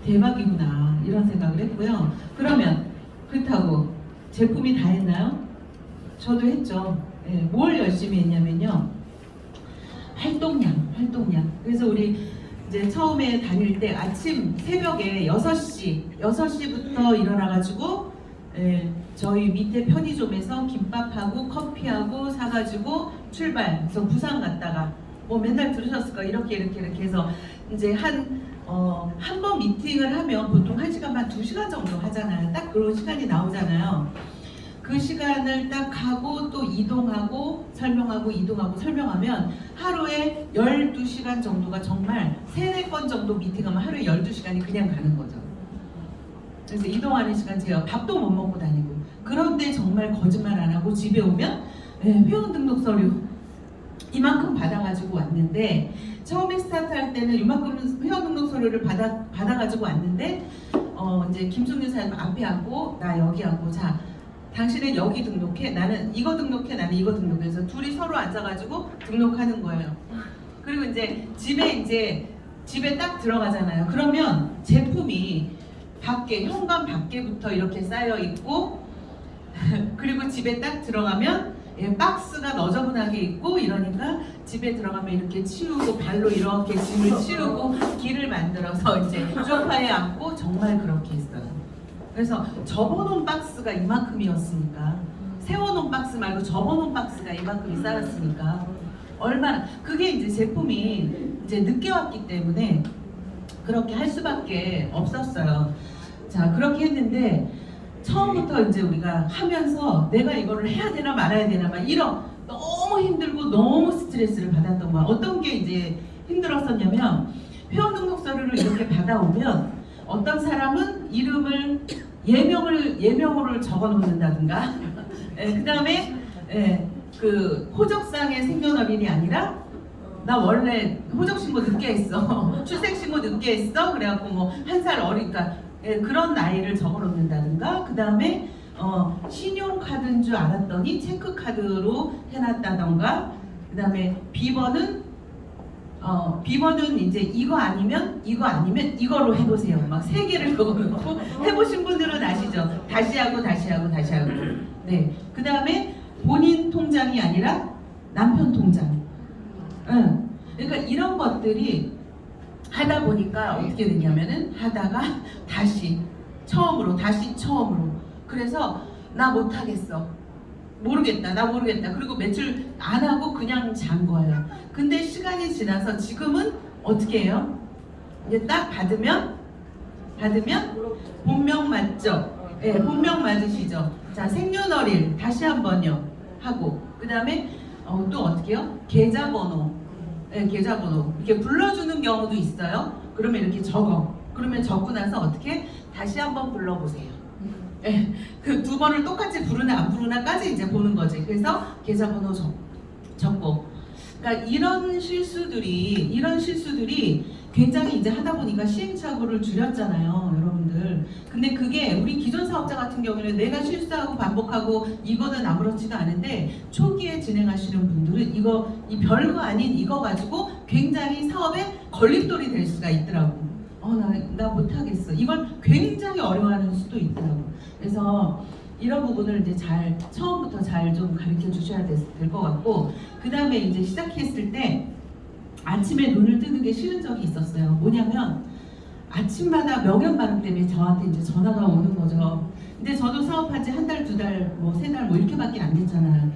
대박이구나 이런 생각을 했고요. 그러면 그렇다고 제품이 다 했나요? 저도 했죠. 예, 뭘 열심히 했냐면요. 활동량. 그래서 우리 이제 처음에 다닐 때 아침 새벽에 6시부터 일어나가지고 저희 밑에 편의점에서 김밥하고 커피하고 사가지고 출발. 그래서 부산 갔다가 뭐 맨날 들으셨을 거예요. 이렇게 해서 이제 한 번 미팅을 하면 보통 1시간 반, 2시간 정도 하잖아요. 딱 그런 시간이 나오잖아요. 그 시간을 딱 하고 또 이동하고 설명하고 이동하고 설명하면 하루에 12시간 정도가 정말 3-4건 정도 미팅하면 하루에 12시간이 그냥 가는 거죠. 그래서 이동하는 시간 제가 밥도 못 먹고 다니고, 그런데 정말 거짓말 안 하고 집에 오면 회원 등록 서류 이만큼 받아가지고 왔는데, 처음에 스타트할 때는 이만큼 회원 등록 서류를 받아가지고 왔는데 이제 김숙윤 사님 앞에 앉고 나 여기 앉고, 자 당신은 여기 등록해, 나는 이거 등록해, 나는 이거 등록해. 그래서 둘이 서로 앉아가지고 등록하는 거예요. 그리고 이제 집에 딱 들어가잖아요. 그러면 제품이 밖에, 현관 밖에부터 이렇게 쌓여 있고 그리고 집에 딱 들어가면 박스가 너저분하게 있고, 이러니까 집에 들어가면 이렇게 치우고 발로 이렇게 짐을 치우고 길을 만들어서 이제 소파에 앉고, 정말 그렇게 했어요. 그래서 접어놓은 박스가 이만큼이었으니까, 세워놓은 박스 말고 접어놓은 박스가 이만큼이 쌓였으니까 얼마나, 그게 이제 제품이 이제 늦게 왔기 때문에 그렇게 할 수밖에 없었어요. 자, 그렇게 했는데 처음부터 이제 우리가 하면서 내가 이거를 해야 되나 말아야 되나 막 이런 너무 힘들고 너무 스트레스를 받았던 거야. 어떤 게 이제 힘들었었냐면, 회원 등록 서류를 이렇게 받아오면 어떤 사람은 이름을 예명으로 적어 놓는다든가 그 다음에 그 호적상의 생년월일이 아니라 나 원래 호적신고 늦게 했어 출생신고 늦게 했어 그래갖고 뭐 1살 어리니까 그런 나이를 적어 놓는다든가, 그 다음에 신용카드인 줄 알았더니 체크카드로 해놨다던가, 그 다음에 비번은 이제 이거 아니면 이거로 해보세요. 막 3개를 적어놓고, 해보신 분들은 아시죠? 다시 하고. 네. 그 다음에 본인 통장이 아니라 남편 통장. 응. 그러니까 이런 것들이 하다 보니까 어떻게 됐냐면은, 하다가 다시 처음으로. 그래서 나 못하겠어. 나 모르겠다. 그리고 며칠 안 하고 그냥 잔 거예요. 근데 시간이 지나서 지금은 어떻게 해요? 이제 딱 받으면 본명 맞죠? 네, 본명 맞으시죠? 자, 생년월일 다시 한번요 하고, 그 다음에 또 어떻게 해요? 계좌번호. 네, 계좌번호 이렇게 불러주는 경우도 있어요. 그러면 이렇게 적어. 그러면 적고 나서 어떻게 다시 한번 불러보세요. 네, 그 2번을 똑같이 부르나 안 부르나까지 이제 보는 거지. 그래서 계좌번호 적고. 그러니까 이런 실수들이 굉장히 이제 하다 보니까 시행착오를 줄였잖아요, 여러분들. 근데 그게 우리 기존 사업자 같은 경우는 내가 실수하고 반복하고 이거는 아무렇지도 않은데, 초기에 진행하시는 분들은 이 별거 아닌 이거 가지고 굉장히 사업에 걸림돌이 될 수가 있더라고. 나 못하겠어. 이걸 굉장히 어려워하는 수도 있더라고. 그래서 이런 부분을 이제 처음부터 잘 좀 가르쳐 주셔야 될 것 같고, 그 다음에 이제 시작했을 때 아침에 눈을 뜨는 게 싫은 적이 있었어요. 뭐냐면 아침마다 명연 발음 때문에 저한테 이제 전화가 오는 거죠. 근데 저도 사업한 지 1달, 2달, 뭐 3달 뭐 이렇게밖에 안 됐잖아요.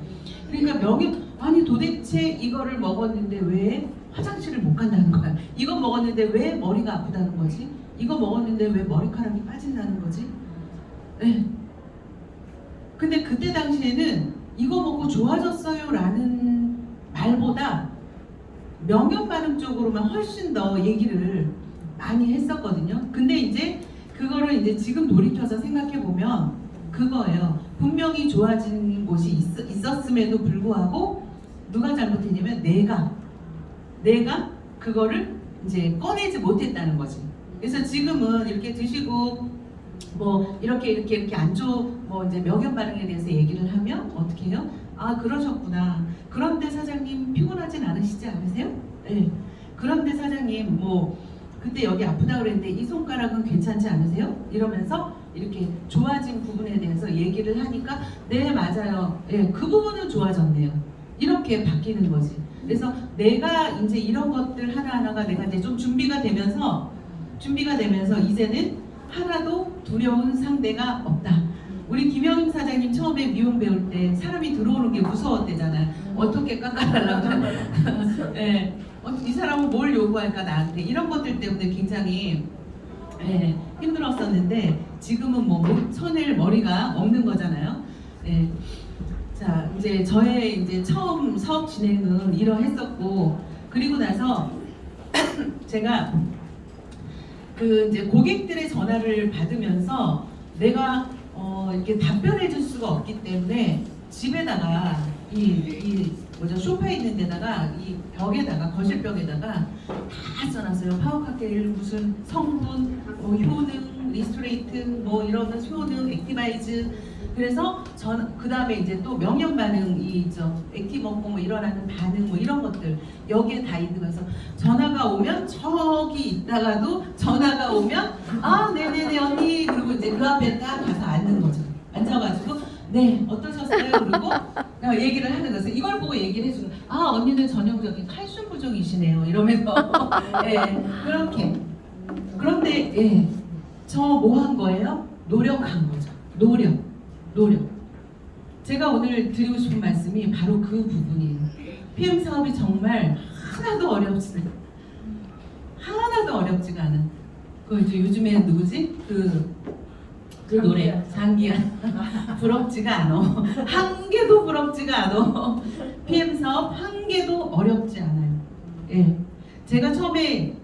그러니까 아니 도대체 이거를 먹었는데 왜 화장실을 못 간다는 거야? 이거 먹었는데 왜 머리가 아프다는 거지? 이거 먹었는데 왜 머리카락이 빠진다는 거지? 네. 근데 그때 당시에는 이거 먹고 좋아졌어요 라는 말보다 명연 발음 쪽으로만 훨씬 더 얘기를 많이 했었거든요. 근데 이제 그거를 이제 지금 돌이켜서 생각해 보면 그거예요. 분명히 좋아진 곳이 있었음에도 불구하고 누가 잘못했냐면 내가 그거를 이제 꺼내지 못했다는 거지. 그래서 지금은 이렇게 드시고 뭐 이렇게 안 뭐 이제 명연 발음에 대해서 얘기를 하면 어떻게 해요? 아, 그러셨구나. 그런데 사장님 피곤하진 않으시지 않으세요? 네. 그런데 사장님 뭐 그때 여기 아프다 그랬는데 이 손가락은 괜찮지 않으세요? 이러면서 이렇게 좋아진 부분에 대해서 얘기를 하니까 네 맞아요. 예, 그 부분은 좋아졌네요. 이렇게 바뀌는 거지. 그래서 내가 이제 이런 것들 하나하나가 내가 이제 좀 준비가 되면서 이제는 하나도 두려운 상대가 없다. 우리 김영임 사장님 처음에 미용 배울 때 사람이 들어오는 게 무서웠대잖아요. 어떻게 깎아달라고. 예, 이 사람은 뭘 요구할까 나한테 이런 것들 때문에 굉장히 예, 힘들었었는데 지금은 뭐 쳐낼 머리가 없는 거잖아요. 예. 자, 이제 저의 이제 처음 사업 진행은 이러했었고 그리고 나서 제가 그 이제 고객들의 전화를 받으면서 내가 이렇게 답변해 줄 수가 없기 때문에 집에다가 이 뭐죠 소파에 있는 데다가 이 벽에다가 거실벽에다가 다 써놨어요. 파워칵테일 무슨 성분, 효능, 리스토레이트 뭐 이런 효능, 액티바이즈. 그래서 그 다음에 이제 또 명령 반응이 있죠. 액티 먹고 뭐 일어나는 반응 뭐 이런 것들 여기에 다 있는 거여서 전화가 오면 저기 있다가도 전화가 오면 아 네네네 언니 그리고 이제 그 앞에 딱 가서 앉는 거죠. 앉아가지고 네 어떠셨어요? 그리고 얘기를 하는 거죠. 이걸 보고 얘기를 해주는 아 언니는 전형적인 칼슘 부족이시네요 이러면서 예 그렇게 그런데 예 저 뭐 한 거예요? 노력한 거죠. 노력. 제가 오늘 드리고 싶은 말씀이 바로 그 부분이에요. PM 사업이 정말 하나도 어렵지가 않은. 그 이제 요즘에 누구지? 그 노래 장기한 부럽지가 않아. 한 개도 부럽지가 않아. PM 사업 한 개도 어렵지 않아요. 예. 제가 처음에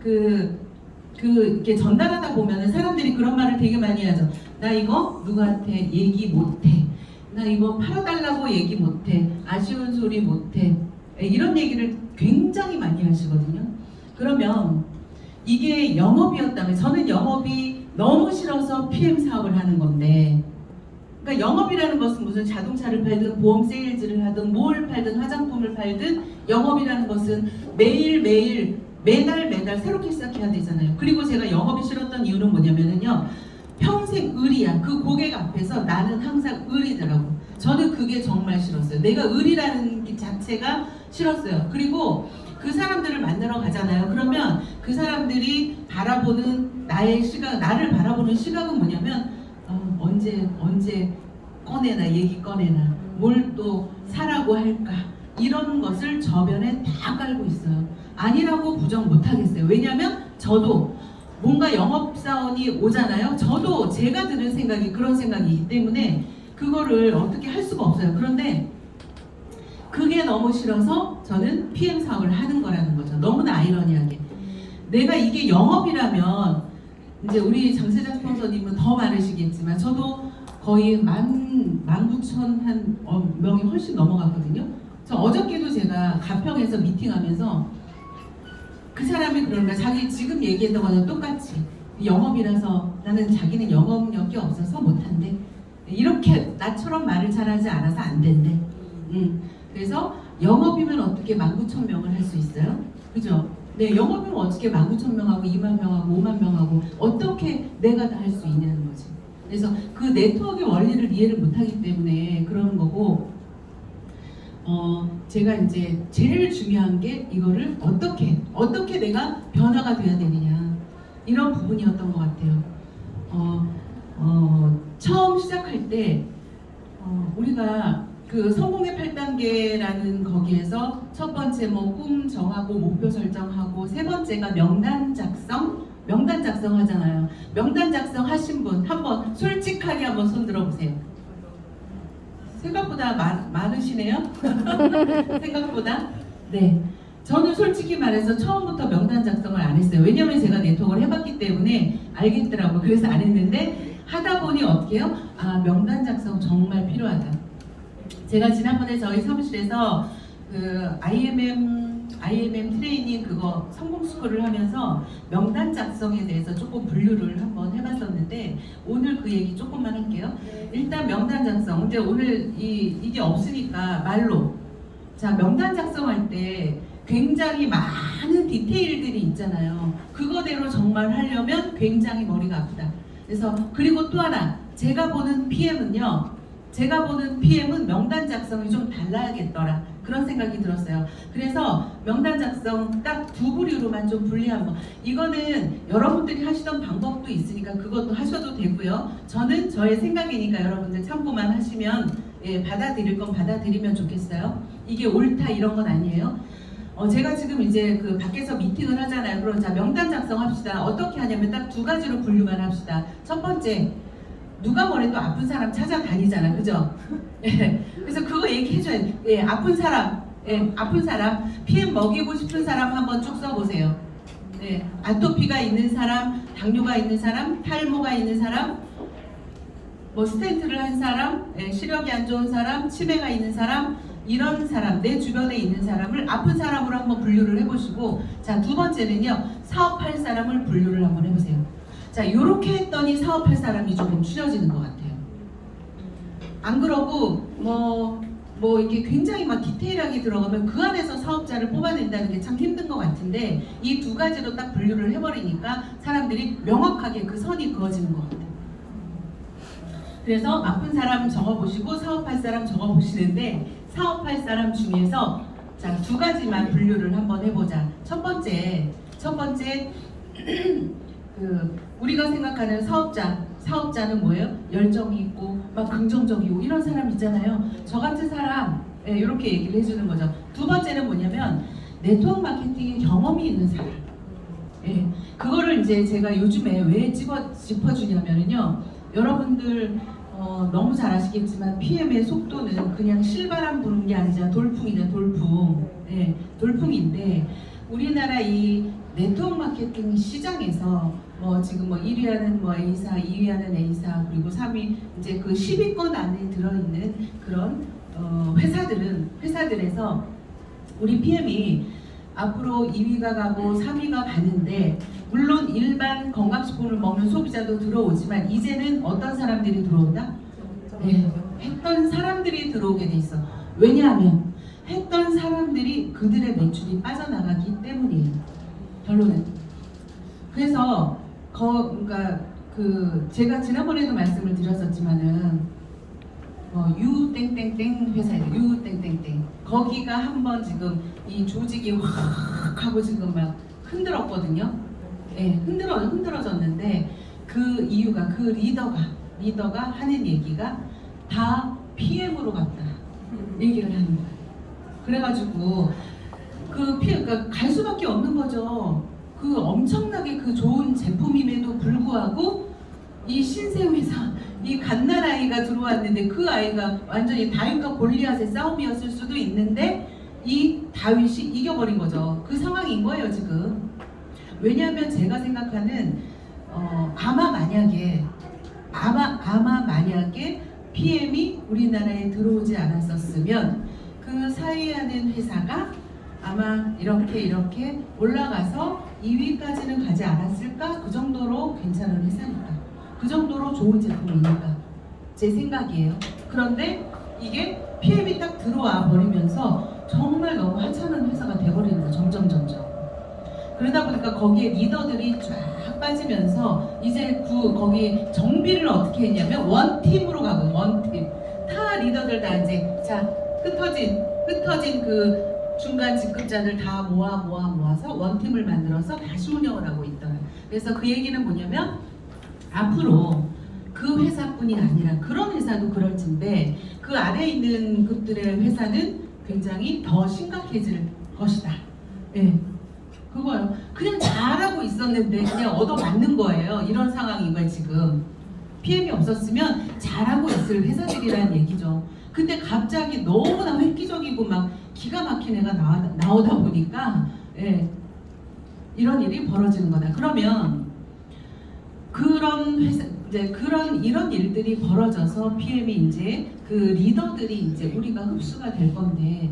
이렇게 전달하다 보면은 사람들이 그런 말을 되게 많이 하죠. 나 이거 누구한테 얘기 못해. 나 이거 팔아달라고 얘기 못해. 아쉬운 소리 못해. 이런 얘기를 굉장히 많이 하시거든요. 그러면 이게 영업이었다면 저는 영업이 너무 싫어서 PM 사업을 하는 건데 그러니까 영업이라는 것은 무슨 자동차를 팔든 보험 세일즈를 하든 뭘 팔든 화장품을 팔든 영업이라는 것은 매달 새롭게 시작해야 되잖아요. 그리고 제가 영업이 싫었던 이유는 뭐냐면은요. 평생 의리야. 그 고객 앞에서 나는 항상 의리더라고. 저는 그게 정말 싫었어요. 내가 의리라는 게 자체가 싫었어요. 그리고 그 사람들을 만나러 가잖아요. 그러면 그 사람들이 바라보는 나의 시각, 나를 바라보는 시각은 뭐냐면 언제 얘기 꺼내나 뭘 또 사라고 할까 이런 것을 저변에 다 깔고 있어요. 아니라고 부정 못 하겠어요. 왜냐하면 저도 뭔가 영업사원이 오잖아요. 저도 제가 드는 생각이 그런 생각이기 때문에 그거를 어떻게 할 수가 없어요. 그런데 그게 너무 싫어서 저는 PM 사업을 하는 거라는 거죠. 너무나 아이러니하게. 내가 이게 영업이라면 이제 우리 장세자 스폰서님은 더 많으시겠지만 저도 거의 19,000 명이 훨씬 넘어갔거든요. 저 어저께도 제가 가평에서 미팅하면서 그 사람이 그러는 거야. 자기 지금 얘기했던 거는 똑같이 영업이라서 나는 자기는 영업력이 없어서 못한대. 이렇게 나처럼 말을 잘하지 않아서 안 된대. 그래서 영업이면 어떻게 19,000명을 할 수 있어요? 그죠? 네, 영업이면 어떻게 19,000명하고 20,000명하고 50,000명하고 어떻게 내가 다 할 수 있냐는 거지. 그래서 그 네트워크의 원리를 이해를 못하기 때문에 그러는 거고 제가 이제 제일 중요한 게 이거를 어떻게 내가 변화가 돼야 되느냐 이런 부분이었던 것 같아요. 처음 시작할 때 우리가 그 성공의 8단계라는 거기에서 첫 번째 뭐 꿈 정하고 목표 설정하고 세 번째가 명단 작성 하잖아요. 명단 작성 하신 분 한번 솔직하게 한번 손 들어보세요. 생각보다 많으시네요. 생각보다. 네. 저는 솔직히 말해서 처음부터 명단 작성을 안 했어요. 왜냐면 제가 네트워크를 해봤기 때문에 알겠더라고요. 그래서 안 했는데 하다 보니 어떻게 해요? 아 명단 작성 정말 필요하다. 제가 지난번에 저희 사무실에서 그 IMM 트레이닝 그거 성공 스쿨을 하면서 명단 작성에 대해서 조금 분류를 한번 해봤었는데 오늘 그 얘기 조금만 할게요. 일단 명단 작성. 근데 오늘 이게 없으니까 말로. 자 명단 작성할 때 굉장히 많은 디테일들이 있잖아요. 그거대로 정말 하려면 굉장히 머리가 아프다. 그래서 그리고 또 하나 제가 보는 PM은 명단 작성이 좀 달라야겠더라 그런 생각이 들었어요. 그래서 명단 작성 딱 두 부류로만 좀 분리한 거. 이거는 여러분들이 하시던 방법도 있으니까 그것도 하셔도 되고요. 저는 저의 생각이니까 여러분들 참고만 하시면 받아들일 건 받아들이면 좋겠어요. 이게 옳다 이런 건 아니에요. 제가 지금 이제 그 밖에서 미팅을 하잖아요. 그럼 자 명단 작성합시다. 어떻게 하냐면 딱 두 가지로 분류만 합시다. 첫 번째, 누가 뭐래도 아픈 사람 찾아다니잖아, 그죠? 그래서 그거 얘기해줘야 돼. 아픈 사람, 아픈 사람, PM 먹이고 싶은 사람 한번 쭉 써보세요. 아토피가 있는 사람, 당뇨가 있는 사람, 탈모가 있는 사람, 뭐 스텐트를 한 사람, 시력이 안 좋은 사람, 치매가 있는 사람, 이런 사람, 내 주변에 있는 사람을 아픈 사람으로 한번 분류를 해보시고, 자, 두 번째는요, 사업할 사람을 분류를 한번 해보세요. 자, 요렇게 했더니 사업할 사람이 조금 추려지는 것 같아요. 안 그러고 뭐 이게 굉장히 막 디테일하게 들어가면 그 안에서 사업자를 뽑아낸다는 게 참 힘든 것 같은데, 이 두 가지로 딱 분류를 해버리니까 사람들이 명확하게 그 선이 그어지는 것 같아요. 그래서 아픈 사람 적어보시고 사업할 사람 적어보시는데, 사업할 사람 중에서 자, 두 가지만 분류를 한번 해보자. 첫 번째 우리가 생각하는 사업자는 뭐예요? 열정이 있고 막 긍정적이고 이런 사람 있잖아요. 저 같은 사람 이렇게 얘기를 해주는 거죠. 두 번째는 뭐냐면 네트워크 마케팅에 경험이 있는 사람. 그거를 이제 제가 요즘에 왜 짚어주냐면요, 여러분들 너무 잘 아시겠지만 PM의 속도는 그냥 실바람 부는 게 아니라 돌풍이죠. 돌풍인데 우리나라 이 네트워크 마케팅 시장에서 지금 1위 하는 A사, 2위 하는 A사, 그리고 3위 이제 그 10위권 안에 들어있는 그런 회사들에서 우리 PM이 앞으로 2위가 가고 3위가 가는데, 물론 일반 건강식품을 먹는 소비자도 들어오지만 이제는 어떤 사람들이 들어온다? 했던 사람들이 들어오게 돼 있어. 왜냐하면 했던 사람들이 그들의 매출이 빠져나가기 때문이에요. 결론은. 그래서 그러니까 제가 지난번에도 말씀을 드렸었지만은 유땡땡땡 회사예요. 유땡땡땡. 거기가 한번 지금 이 조직이 확 하고 지금 막 흔들었거든요. 흔들어졌는데 그 이유가 그 리더가 하는 얘기가 다 PM으로 갔다 얘기를 하는 거예요. 그래가지고 그러니까 갈 수밖에 없는 거죠. 그 엄청나게 그 좋은 제품임에도 불구하고 이 신생 회사, 이 갓난 아이가 들어왔는데 그 아이가 완전히 다윗과 골리앗의 싸움이었을 수도 있는데 이 다윗이 이겨버린 거죠. 그 상황인 거예요 지금. 왜냐하면 제가 생각하는 아마 만약에 PM이 우리나라에 들어오지 않았었으면 그 사회하는 회사가 아마 이렇게 올라가서 2위까지는 가지 않았을까? 그 정도로 괜찮은 회사니까, 그 정도로 좋은 제품이니까, 제 생각이에요. 그런데 이게 PM이 딱 들어와 버리면서 정말 너무 하찮은 회사가 돼버리는 거예요. 점점. 그러다 보니까 거기에 리더들이 쫙 빠지면서 이제 거기 정비를 어떻게 했냐면 원팀으로 가고, 원팀. 타 리더들 다 이제 자 흩어진 그 중간 직급자들 다 모아서 원팀을 만들어서 다시 운영을 하고 있더라고요. 그래서 그 얘기는 뭐냐면 앞으로 그 회사뿐이 아니라 그런 회사도 그럴 텐데 그 아래에 있는 grup들의 회사는 굉장히 더 심각해질 것이다. 그거요. 그냥 잘하고 있었는데 그냥 얻어맞는 거예요. 이런 상황인 거예요 지금. PM이 없었으면 잘하고 있을 회사들이라는 얘기죠. 근데 갑자기 너무나 획기적이고 막 기가 막힌 애가 나오다 보니까 이런 일이 벌어지는 거다. 그러면 그런 회사 이런 일들이 벌어져서 PM이 이제 그 리더들이 이제 우리가 흡수가 될 건데,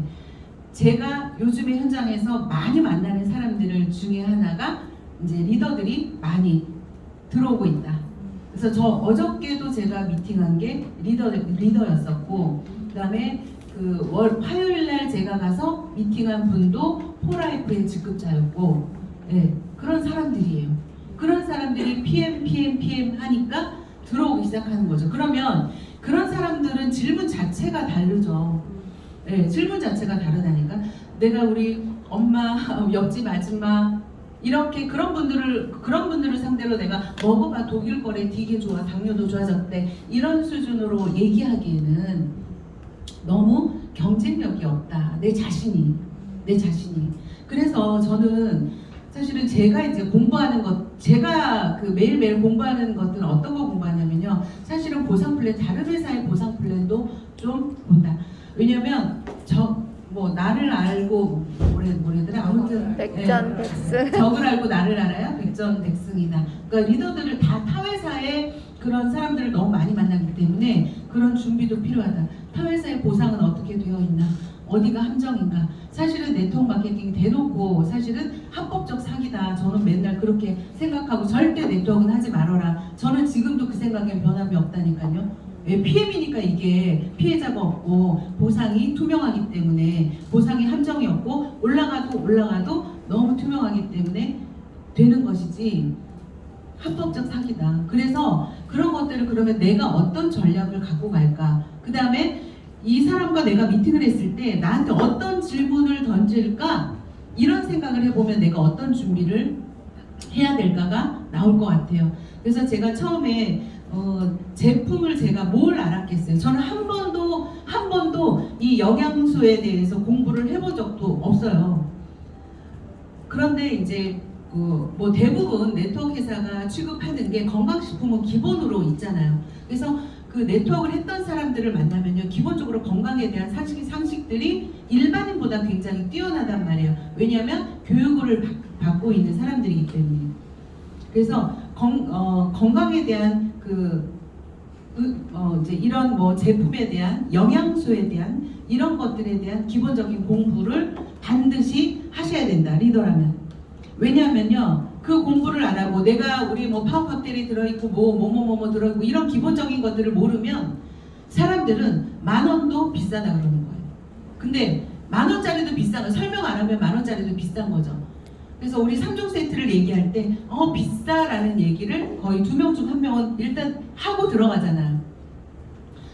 제가 요즘에 현장에서 많이 만나는 사람들 중에 하나가 이제 리더들이 많이 들어오고 있다. 그래서 저 어저께도 제가 미팅한 게 리더였었고, 그다음에 화요일 날 제가 가서 미팅한 분도 포라이프의 직급자였고, 예, 그런 사람들이에요. 그런 사람들이 PM 하니까 들어오기 시작하는 거죠. 그러면 그런 사람들은 질문 자체가 다르죠. 예, 질문 자체가 다르다니까. 내가 우리 엄마, 옆집 아줌마 이렇게 그런 분들을 상대로 내가 먹어봐 독일 거래 되게 좋아, 당뇨도 좋아졌대, 이런 수준으로 얘기하기에는 너무 경쟁력이 없다. 내 자신이. 그래서 저는 사실은 제가 이제 공부하는 것, 제가 그 매일매일 공부하는 것들은 어떤 거 공부하냐면요. 사실은 보상 플랜, 다른 회사의 보상 플랜도 좀 본다. 왜냐면 나를 알고 뭐래더라, 아무튼 백전백승. 적을 알고 나를 알아야 백전백승이다. 그러니까 리더들을 타 회사의 그런 사람들을 너무 많이 만나기 때문에 그런 준비도 필요하다. 타 회사의 보상은 어떻게 되어 있나, 어디가 함정인가. 사실은 네트워크 마케팅 대놓고 사실은 합법적 사기다. 저는 맨날 그렇게 생각하고 절대 네트워크는 하지 말아라. 저는 지금도 그 생각에 변함이 없다니까요. PM이니까 이게 피해자가 없고 보상이 투명하기 때문에, 보상이 함정이 없고 올라가도 너무 투명하기 때문에 되는 것이지 합법적 사기다. 그래서 그런 것들을 그러면 내가 어떤 전략을 갖고 갈까, 그 다음에 이 사람과 내가 미팅을 했을 때 나한테 어떤 질문을 던질까, 이런 생각을 해보면 내가 어떤 준비를 해야 될까가 나올 것 같아요. 그래서 제가 처음에 제품을 제가 뭘 알았겠어요. 저는 한 번도 이 영양소에 대해서 공부를 해본 적도 없어요. 그런데 이제 대부분 네트워크 회사가 취급하는 게 건강식품은 기본으로 있잖아요. 그래서 그 네트워크를 했던 사람들을 만나면요, 기본적으로 건강에 대한 상식들이 일반인보다 굉장히 뛰어나단 말이에요. 왜냐하면 교육을 받고 있는 사람들이기 때문에. 그래서 건강에 대한 이제 이런 제품에 대한, 영양소에 대한 이런 것들에 대한 기본적인 공부를 반드시 하셔야 된다, 리더라면. 왜냐하면요, 그 공부를 안 하고 내가 우리 파워칵테일이 들어있고 뭐 들어있고 이런 기본적인 것들을 모르면 사람들은 10,000원도 비싸다 그러는 거예요. 근데 10,000원짜리도 비싼 거, 설명 안 하면 10,000원짜리도 비싼 거죠. 그래서 우리 3종 세트를 얘기할 때 비싸라는 얘기를 거의 2명 중 1명은 일단 하고 들어가잖아요.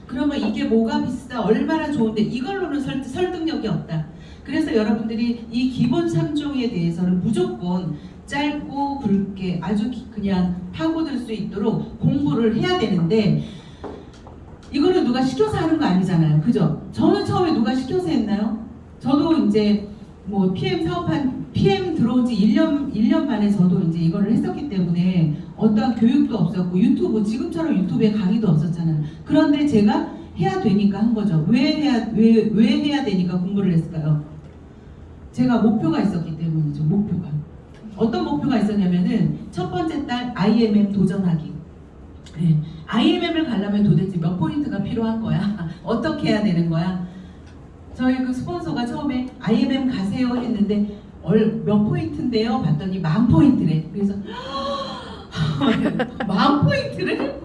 그러면 이게 뭐가 비싸, 얼마나 좋은데, 이걸로는 설득력이 없다. 그래서 여러분들이 이 기본 3종에 대해서는 무조건 짧고 굵게 아주 그냥 파고들 수 있도록 공부를 해야 되는데, 이거는 누가 시켜서 하는 거 아니잖아요. 그죠? 저는 처음에 누가 시켜서 했나요? 저도 이제 PM 들어온 지 1년 만에 저도 이제 이거를 했었기 때문에 어떠한 교육도 없었고 지금처럼 유튜브에 강의도 없었잖아요. 그런데 제가 해야 되니까 한 거죠. 왜 해야 되니까 공부를 했을까요? 제가 목표가 있었기 때문이죠. 목표가. 어떤 목표가 있었냐면은 첫 번째 달 IMM 도전하기. 네. IMM을 가려면 도대체 몇 포인트가 필요한 거야? 어떻게 해야 되는 거야? 저희 그 스폰서가 처음에 IMM 가세요 했는데 몇 포인트인데요? 봤더니 10,000포인트래. 그래서 10,000포인트를?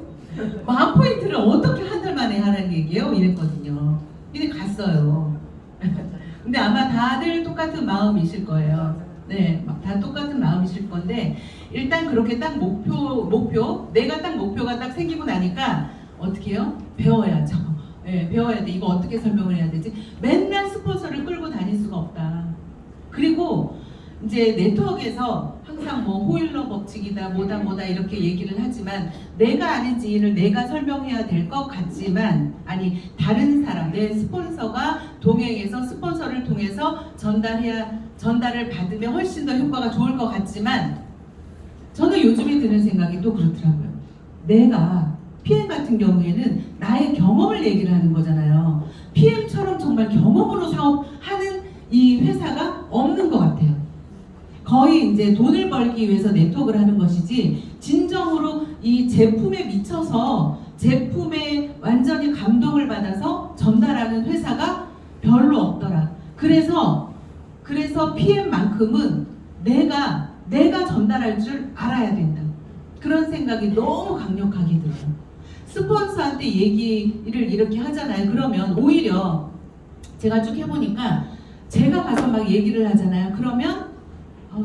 10,000포인트를 어떻게 한 달 만에 하라는 얘기예요? 이랬거든요. 근데 갔어요. 근데 아마 다들 똑같은 마음이실 거예요. 네, 다 똑같은 마음이실 건데, 일단 그렇게 딱 내가 딱 목표가 딱 생기고 나니까 어떻게 해요? 배워야죠. 네, 배워야 돼. 이거 어떻게 설명을 해야 되지? 맨날 스폰서를 끌고 다닐 수가 없다. 그리고 이제 네트워크에서 항상 호일러 법칙이다, 뭐다 이렇게 얘기를 하지만, 내가 아는 지인을 내가 설명해야 될 것 같지만, 아니 다른 사람, 내 스폰서가 동행해서 스폰서를 통해서 전달을 받으면 훨씬 더 효과가 좋을 것 같지만, 저는 요즘에 드는 생각이 또 그렇더라고요. 내가 PM 같은 경우에는 나의 경험을 얘기를 하는 거잖아요. PM처럼 정말 경험으로 사업하는 이 회사가 없는 것 같아요. 거의 이제 돈을 벌기 위해서 네트워크를 하는 것이지, 진정으로 이 제품에 미쳐서 제품에 완전히 감동을 받아서 전달하는 회사가 별로 없더라. 그래서 PM만큼은 내가 전달할 줄 알아야 된다. 그런 생각이 너무 강력하게 들어요. 스폰서한테 얘기를 이렇게 하잖아요. 그러면 오히려 제가 쭉 해보니까 제가 가서 막 얘기를 하잖아요. 그러면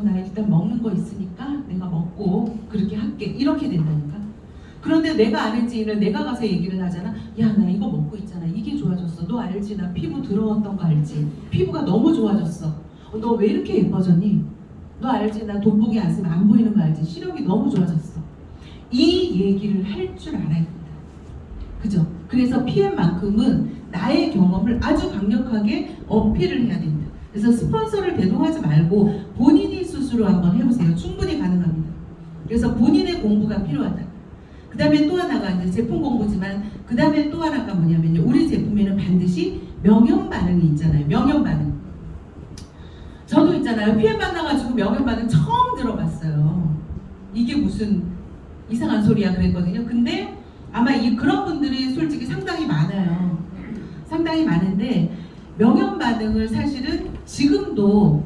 나 일단 먹는 거 있으니까 내가 먹고 그렇게 할게 이렇게 된다니까. 그런데 내가 아는 지인을 내가 가서 얘기를 하잖아. 야, 나 이거 먹고 있잖아. 이게 좋아졌어. 너 알지? 나 피부 더러웠던 거 알지? 피부가 너무 좋아졌어. 너 왜 이렇게 예뻐졌니? 너 알지? 나 돋보기 안 쓰면 안 보이는 거 알지? 시력이 너무 좋아졌어. 이 얘기를 할 줄 알아야 된다. 그죠? 그래서 PM만큼은 나의 경험을 아주 강력하게 어필을 해야 된다. 그래서 스폰서를 대동하지 말고 본인이 스스로 한번 해보세요. 충분히 가능합니다. 그래서 본인의 공부가 필요하다. 그 다음에 또 하나가 이제 제품 공부지만 그 다음에 또 하나가 뭐냐면요. 우리 제품에는 반드시 명현 반응이 있잖아요. 명현 반응. 저도 있잖아요. PM 만나가지고 명현 반응 처음 들어봤어요. 이게 무슨 이상한 소리야 그랬거든요. 근데 아마 그런 분들이 솔직히 상당히 많아요. 상당히 많은데 명현 반응을 사실은 지금도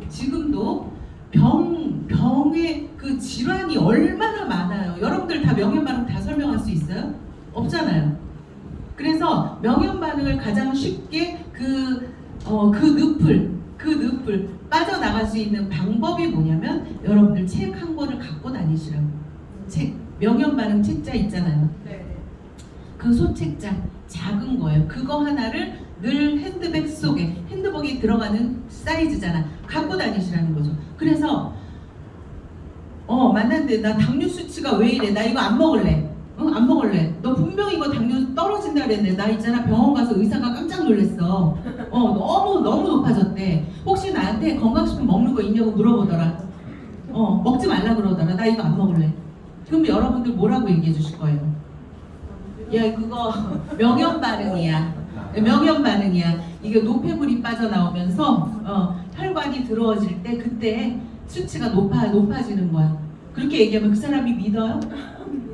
병의 그 질환이 얼마나 많아요. 여러분들 다 명현 반응 다 설명할 수 있어요? 없잖아요. 그래서 명현 반응을 가장 쉽게 그 늪을 빠져나갈 수 있는 방법이 뭐냐면 여러분들 책 한 권을 갖고 다니시라고. 책, 명현 반응 책자 있잖아요. 그 소책자 작은 거예요. 그거 하나를 늘 핸드백 속에, 핸드백에 들어가는 사이즈잖아. 갖고 다니시라는 거죠. 그래서 만났는데 나 당뇨 수치가 왜 이래? 나 이거 안 먹을래. 안 먹을래. 너 분명히 이거 당뇨 떨어진다 그랬는데 나 있잖아 병원 가서 의사가 깜짝 놀랐어. 너무 높아졌대. 혹시 나한테 건강식품 먹는 거 있냐고 물어보더라. 먹지 말라 그러더라. 나 이거 안 먹을래. 그럼 여러분들 뭐라고 얘기해 주실 거예요? 야, 그거 명현 반응이야. 명현 반응이야. 이게 노폐물이 빠져나오면서 혈관이 더러워질 때 그때 수치가 높아지는 거야. 그렇게 얘기하면 그 사람이 믿어요?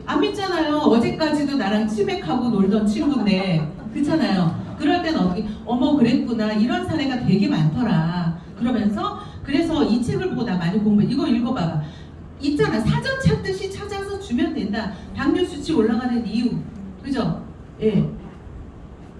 안 믿잖아요. 어제까지도 나랑 치맥하고 놀던 친구인데, 그렇잖아요. 그럴 때는 어떻게 어머 그랬구나 이런 사례가 되게 많더라. 그러면서 그래서 이 책을 보고 나 많이 공부해. 이거 읽어봐봐. 있잖아. 사전 찾듯이 찾아서 주면 된다. 당뇨 수치 올라가는 이유, 그죠? 예.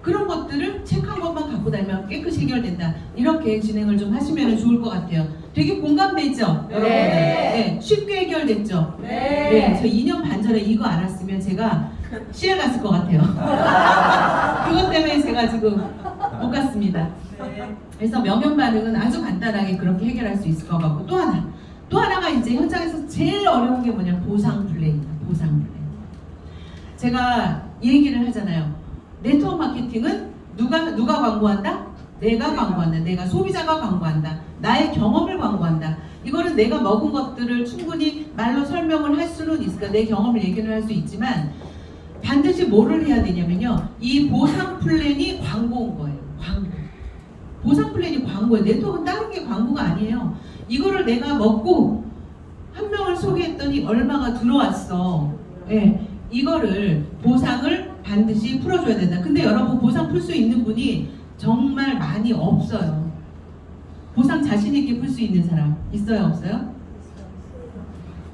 그런 것들을 책 한 권만 갖고 다니면 깨끗이 해결된다. 이렇게 진행을 좀 하시면 좋을 것 같아요. 되게 공감되죠? 여러분? 네. 쉽게 해결됐죠? 네. 저 2년 반 전에 이거 알았으면 제가 시에 갔을 것 같아요. 그것 때문에 제가 지금 못 갔습니다. 그래서 명현 반응은 아주 간단하게 그렇게 해결할 수 있을 것 같고 또 하나가 이제 현장에서 제일 어려운 게 뭐냐 보상 플레이입니다. 보상 플레이. 제가 얘기를 하잖아요. 네트워크 마케팅은 누가 광고한다? 내가 광고한다. 내가 소비자가 광고한다. 나의 경험을 광고한다. 이거는 내가 먹은 것들을 충분히 말로 설명을 할 수는 있을까? 내 경험을 얘기를 할 수 있지만 반드시 뭐를 해야 되냐면요. 이 보상 플랜이 광고인 거예요. 광고. 보상 플랜이 광고예요. 네트워크는 다른 게 광고가 아니에요. 이거를 내가 먹고 한 명을 소개했더니 얼마가 들어왔어. 네. 이거를 보상을 반드시 풀어줘야 된다. 근데 여러분 보상 풀 수 있는 분이 정말 많이 없어요. 보상 자신 있게 풀 수 있는 사람 있어요? 없어요?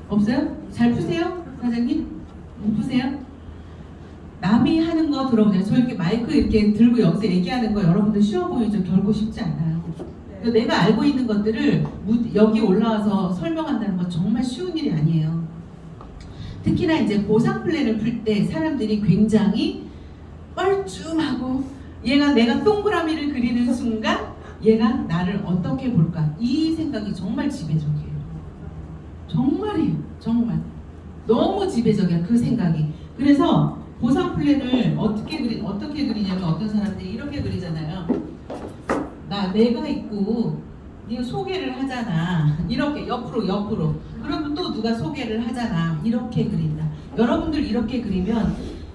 없어요? 잘 푸세요? 사장님? 못 푸세요? 남이 하는 거 들어보세요. 저 이렇게 마이크 이렇게 들고 여기서 얘기하는 거 여러분들 쉬워 보이죠? 결코 쉽지 않아요. 내가 알고 있는 것들을 여기 올라와서 설명한다는 건 정말 쉬운 일이 아니에요. 특히나 이제 보상 플랜을 풀 때 사람들이 굉장히 뻘쭘하고 내가 동그라미를 그리는 순간 얘가 나를 어떻게 볼까 이 생각이 정말 지배적이에요. 정말이에요. 정말 너무 지배적이야 그 생각이. 그래서 보상 플랜을 어떻게 그리냐면 어떤 사람들이 이렇게 그리잖아요. 내가 있고 네가 소개를 하잖아. 이렇게 옆으로. 그러면 또 누가 소개를 하잖아. 이렇게 그린다. 여러분들 이렇게 그리면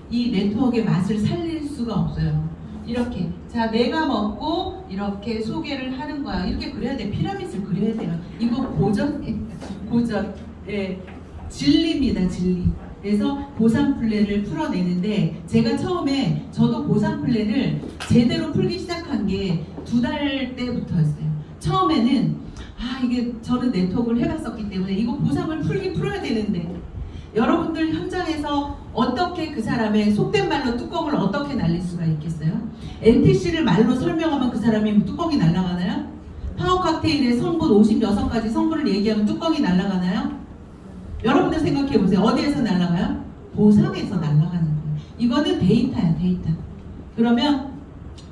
이 네트워크의 맛을 살릴 수가 없어요. 이렇게 자 내가 먹고 이렇게 소개를 하는 거야. 이렇게 그려야 돼. 피라미드를 그려야 돼요. 이거 고전. 예, 진리입니다. 진리. 그래서 보상 플랜을 풀어내는데 제가 처음에 저도 보상 플랜을 제대로 풀기 시작한 게 2달 때부터였어요. 처음에는 이게 저는 네트워크를 해봤었기 때문에 이거 보상을 풀어야 되는데 여러분들 현장에서 어떻게 그 사람의 속된 말로 뚜껑을 어떻게 날릴 수가 있겠어요? NTC를 말로 설명하면 그 사람이 뚜껑이 날아가나요? 파워 칵테일의 성분 56가지 성분을 얘기하면 뚜껑이 날아가나요? 여러분들 생각해 보세요. 어디에서 날아가요? 보상에서 날아가는 거예요. 이거는 데이터야, 데이터. 그러면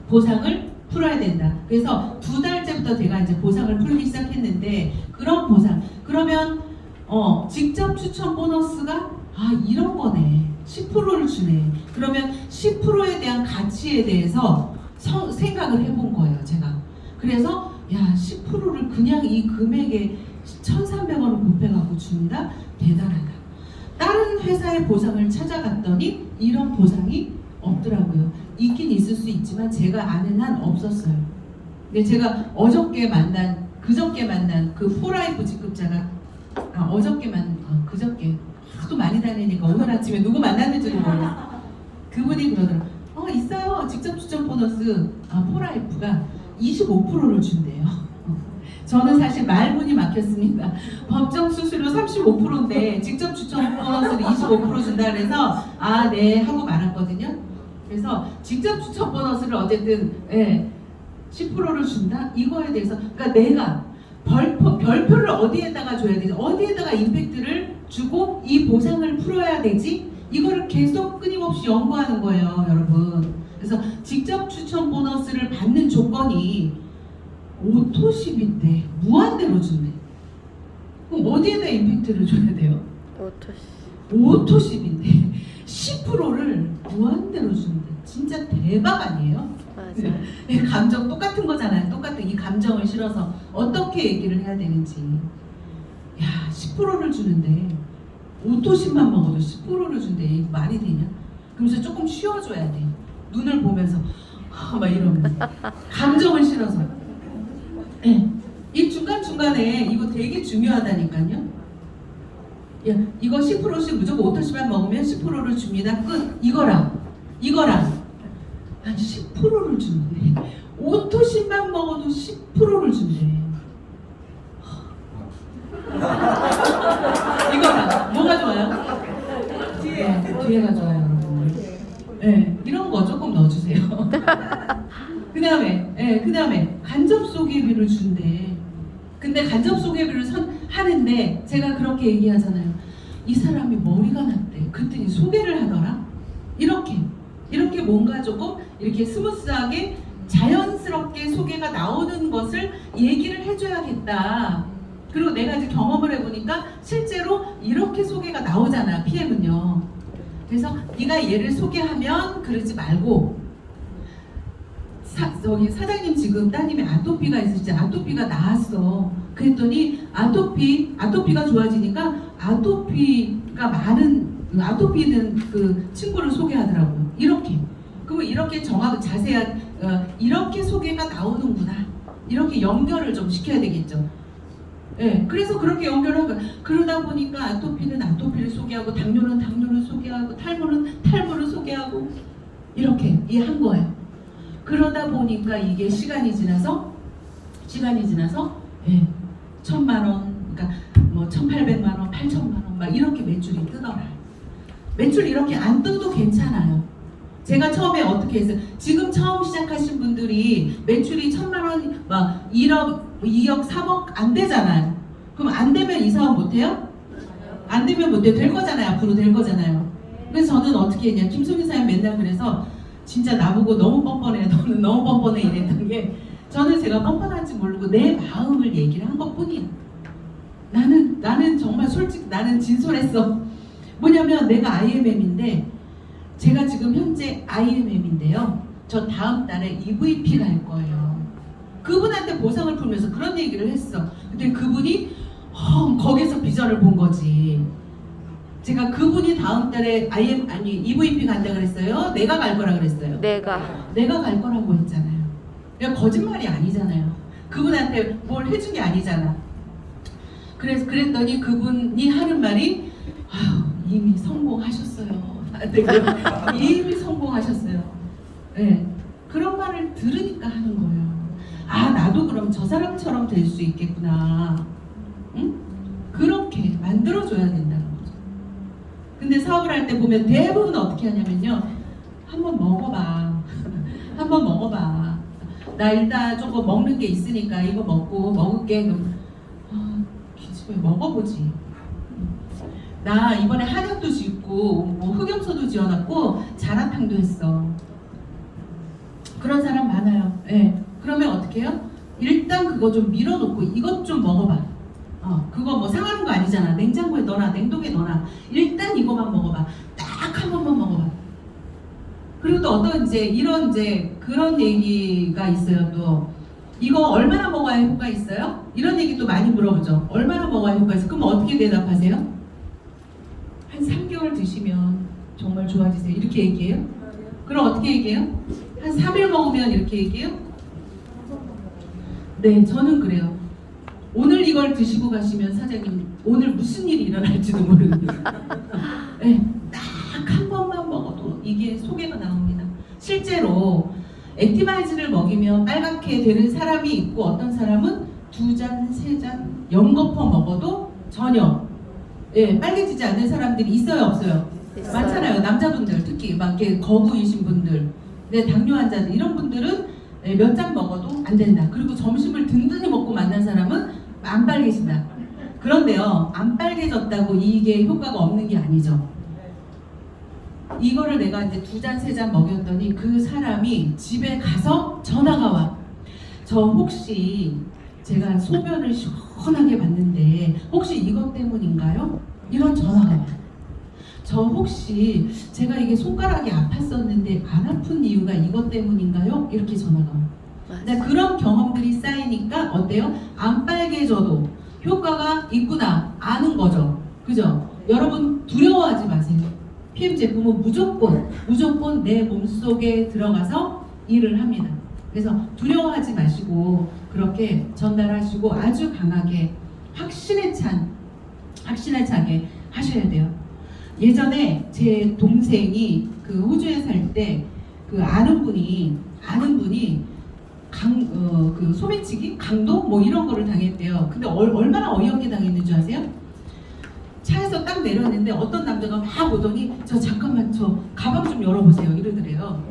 보상을 풀어야 된다. 그래서 2달째부터 제가 이제 보상을 풀기 시작했는데, 그런 보상. 그러면 직접 추천 보너스가 이런 거네. 10%를 주네. 그러면 10%에 대한 가치에 대해서 생각을 해본 거예요, 제가. 그래서 10%를 그냥 이 금액에 1,300원을 곱해갖고 준다? 대단하다. 다른 회사의 보상을 찾아갔더니 이런 보상이 없더라고요. 있긴 있을 수 있지만 제가 아는 한 없었어요. 근데 제가 그저께 만난 그 포라이프 직급자가 그저께 하도 많이 다니니까 오늘 아침에 누구 만났는지도 모르겠어요. 그분이 그러더라고요. 있어요. 직접 추천 보너스 포라이프가 25%를 준대요. 저는 사실 말문이 막혔습니다. 법정 수수료 35%인데 직접 추천 보너스를 25% 준다 그래서 네 하고 말았거든요. 그래서 직접 추천 보너스를 어쨌든 10%를 준다? 이거에 대해서 그러니까 내가 별표를 어디에다가 줘야 되지? 어디에다가 임팩트를 주고 이 보상을 풀어야 되지? 이거를 계속 끊임없이 연구하는 거예요, 여러분. 그래서 직접 추천 보너스를 받는 조건이 오토십인데 무한대로 준대. 그럼 어디에다 임팩트를 줘야 돼요? 오토십인데 10%를 무한대로 준대. 진짜 대박 아니에요? 맞아요. 감정 똑같은 거잖아요. 똑같은 이 감정을 실어서 어떻게 얘기를 해야 되는지. 10%를 주는데 오토십만 먹어도 10%를 준대. 이거 말이 되냐? 그러면서 조금 쉬어줘야 돼. 눈을 보면서 막 이러면서 감정을 실어서. 이 중간중간에 이거 되게 중요하다니까요. 이거 10%씩 무조건 오토십만 먹으면 10%를 줍니다. 끝. 이거랑 아니 10%를 주는데 오토십만 먹어도 10%를 준대. 이거랑 뭐가 좋아요? 뒤에가 좋아요, 여러분. 이런 거 조금 넣어주세요. 그 다음에 간접 소개비를 준대. 근데 간접 소개비를 하는데 제가 그렇게 얘기하잖아요. 이 사람이 머리가 났대. 그랬더니 소개를 하더라. 이렇게 뭔가 조금 이렇게 스무스하게 자연스럽게 소개가 나오는 것을 얘기를 해줘야겠다. 그리고 내가 이제 경험을 해보니까 실제로 이렇게 소개가 나오잖아, PM은요. 그래서 네가 얘를 소개하면 그러지 말고 저기 사장님 지금 따님이 아토피가 있으시지. 아토피가 나았어. 그랬더니 아토피가 좋아지니까 아토피가 많은 아토피는 그 친구를 소개하더라고요. 그러면 이렇게 정확히 자세한 이렇게 소개가 나오는구나. 이렇게 연결을 좀 시켜야 되겠죠. 그래서 그렇게 연결하고 그러다 보니까 아토피는 아토피를 소개하고 당뇨는 당뇨를 소개하고 탈모는 탈모를 소개하고 이렇게 한 거예요. 그러다 보니까 이게 시간이 지나서 1,000만 원, 그러니까 뭐 1,800만 원, 8,000만 원 막 이렇게 매출이 뜨더라. 매출 이렇게 안 떠도 괜찮아요. 제가 처음에 어떻게 했어요? 지금 처음 시작하신 분들이 매출이 1,000만 원, 막 1억, 2억, 3억 안 되잖아요. 그럼 안 되면 이 사업 못 해요? 안 되면 못 해요. 될 거잖아요. 앞으로 될 거잖아요. 그래서 저는 어떻게 했냐? 김수민 사장님 맨날 그래서 진짜 나보고 너무 뻔뻔해. 너는 너무 뻔뻔해 이랬던 게 저는 제가 뻔뻔한지 모르고 내 마음을 얘기를 한 것뿐이야. 나는 정말 솔직히 나는 진솔했어. 뭐냐면 내가 IMM인데 제가 지금 현재 IMM인데요. 저 다음 달에 EVP 갈 거예요. 그분한테 보상을 풀면서 그런 얘기를 했어. 근데 그분이 거기서 비전을 본 거지. 제가 그분이 다음 달에 EVP 간다 그랬어요? 내가 갈 거라 그랬어요? 내가 갈 거라고 했잖아요. 그러니까 거짓말이 아니잖아요. 그분한테 뭘 해준 게 아니잖아. 그랬더니 그분이 하는 말이 이미 성공하셨어요. 이미 성공하셨어요. 그런 말을 들으니까 하는 거예요. 나도 그럼 저 사람처럼 될 수 있겠구나. 응? 그렇게 만들어줘야 된다는 거죠. 근데 사업을 할 때 보면 대부분 어떻게 하냐면요. 한번 먹어봐. 한번 먹어봐. 나 일단 조금 먹는 게 있으니까 이거 먹을게. 그럼 기집애 먹어보지. 나 이번에 한약도 짓고 뭐 흑염소도 지어놨고 자라탕도 했어. 그런 사람 많아요. 예. 그러면 어떻게 해요? 일단 그거 좀 밀어놓고 이것 좀 먹어봐. 그거 뭐 상하는 거 아니잖아. 냉장고에 넣어놔, 냉동에 넣어놔. 일단 이거만 먹어봐. 딱 한 번만 먹어봐. 그리고 또 어떤 이런 그런 얘기가 있어요. 또 이거 얼마나 먹어야 효과 있어요? 이런 얘기 또 많이 물어보죠. 얼마나 먹어야 효과 있어? 그럼 어떻게 대답하세요? 한 3개월 드시면 정말 좋아지세요. 이렇게 얘기해요? 그럼 어떻게 얘기해요? 한 3일 먹으면 이렇게 얘기해요? 네, 저는 그래요. 오늘 이걸 드시고 가시면 사장님 오늘 무슨 일이 일어날지도 모르는데 네, 딱 한 번만 먹어도 이게 소개가 나옵니다. 실제로 액티마이즈를 먹이면 빨갛게 되는 사람이 있고 어떤 사람은 2잔, 3잔 연거푸 먹어도 전혀 빨개지지 않는 사람들이 있어요, 없어요? 있어요. 많잖아요. 남자분들 특히 막 이렇게 거부이신 분들, 당뇨 환자들 이런 분들은 몇 잔 먹어도 안 된다. 그리고 점심을 든든히 먹고 만난 사람은 안 빨개진다. 그런데요, 안 빨개졌다고 이게 효과가 없는 게 아니죠. 이거를 내가 2잔, 3잔 먹였더니 그 사람이 집에 가서 전화가 와. 저 혹시 제가 소변을 시원하게 봤는데 혹시 이것 때문인가요? 이런 전화가 와. 저 혹시 제가 이게 손가락이 아팠었는데 안 아픈 이유가 이것 때문인가요? 이렇게 전화가 와. 근데 그런 경험들이 쌓이니까 어때요? 안 빨개져도 효과가 있구나 아는 거죠. 그죠? 여러분 두려워하지 마세요. PM 제품은 무조건 내 몸속에 들어가서 일을 합니다. 그래서 두려워하지 마시고 그렇게 전달하시고 아주 강하게 확신에 차게 하셔야 돼요. 예전에 제 동생이 그 호주에 살 때 그 아는 분이 그 소매치기, 강도 뭐 이런 거를 당했대요. 근데 얼마나 어이없게 당했는 줄 아세요? 차에서 딱 내렸는데 어떤 남자가 막 오더니 저 잠깐만 저 가방 좀 열어보세요 이러더래요.